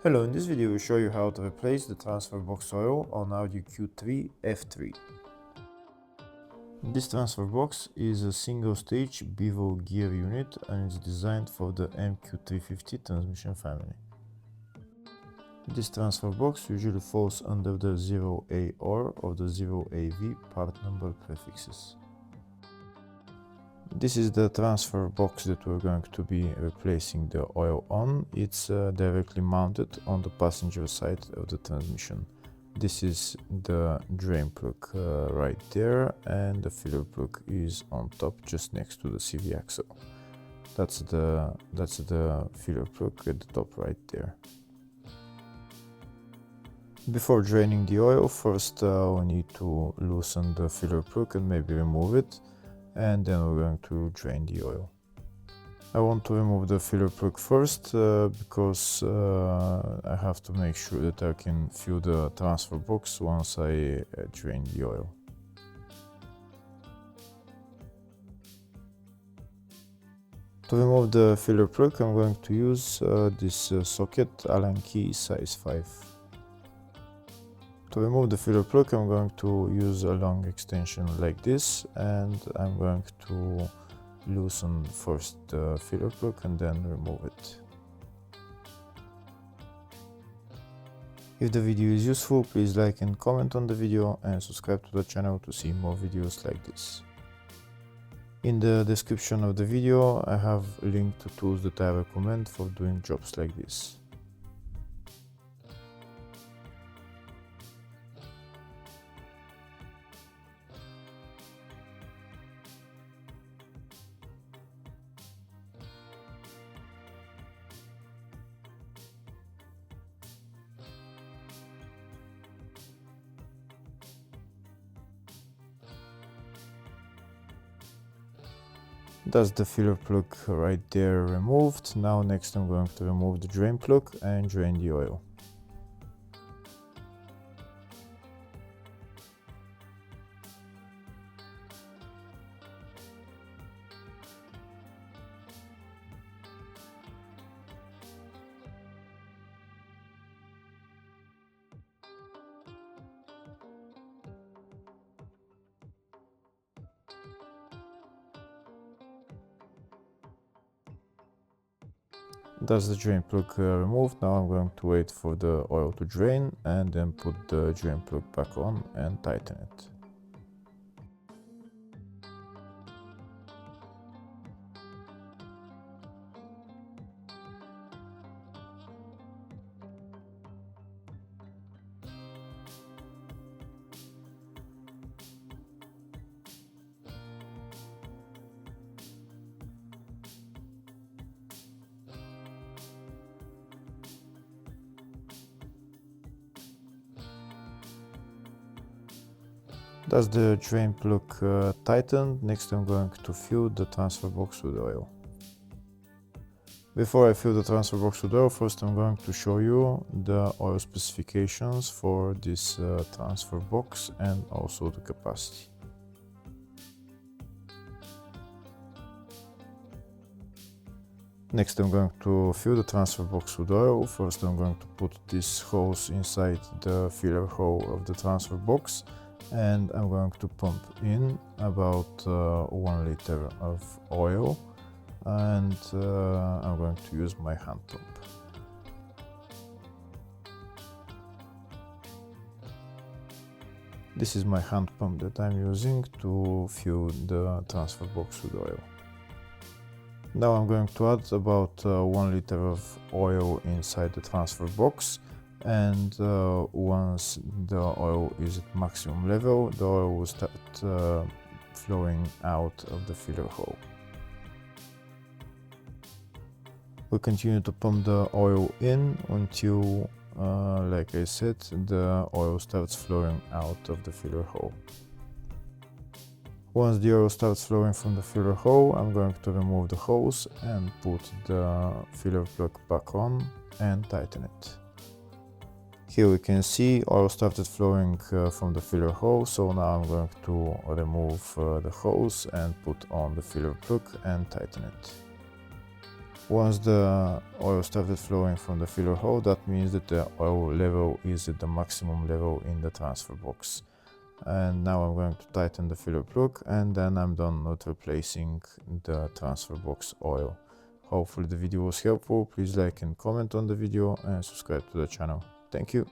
Hello, in this video we'll show you how to replace the transfer box oil on Audi Q3 F3. This transfer box is a single stage bevel gear unit and it's designed for the MQ350 transmission family. This transfer box usually falls under the 0AR or the 0AV part number prefixes. This is the transfer box that we're going to be replacing the oil on. It's directly mounted on the passenger side of the transmission. This is the drain plug right there, and the filler plug is on top just next to the CV axle. That's the filler plug at the top right there. Before draining the oil, first we need to loosen the filler plug and maybe remove it. And then we're going to drain the oil. I want to remove the filler plug first because I have to make sure that I can fill the transfer box once I drain the oil. To remove the filler plug, I'm going to use this socket Allen key size 5. To remove the filler plug, I'm going to use a long extension like this, and I'm going to loosen first the filler plug and then remove it. If the video is useful, please like and comment on the video and subscribe to the channel to see more videos like this. In the description of the video, I have a link to tools that I recommend for doing jobs like this. That's the filler plug right there removed. Now next I'm going to remove the drain plug and drain the oil. That's the drain plug removed. Now I'm going to wait for the oil to drain and then put the drain plug back on and tighten it. That's the drain plug tightened. Next I'm going to fill the transfer box with oil. Before I fill the transfer box with oil, first I'm going to show you the oil specifications for this transfer box and also the capacity. Next I'm going to fill the transfer box with oil. First I'm going to put this hose inside the filler hole of the transfer box, and I'm going to pump in about 1 liter of oil, and I'm going to use my hand pump. This is my hand pump that I'm using to fill the transfer box with oil. Now I'm going to add about 1 liter of oil inside the transfer box, and once the oil is at maximum level, the oil will start flowing out of the filler hole. We'll continue to pump the oil in until, like I said, the oil starts flowing out of the filler hole. Once the oil starts flowing from the filler hole, I'm going to remove the hose and put the filler plug back on and tighten it. Here we can see oil started flowing from the filler hole, so now I'm going to remove the hose and put on the filler plug and tighten it. Once the oil started flowing from the filler hole, that means that the oil level is at the maximum level in the transfer box. And now I'm going to tighten the filler plug, and then I'm done with replacing the transfer box oil. Hopefully the video was helpful. Please like and comment on the video and subscribe to the channel. Thank you.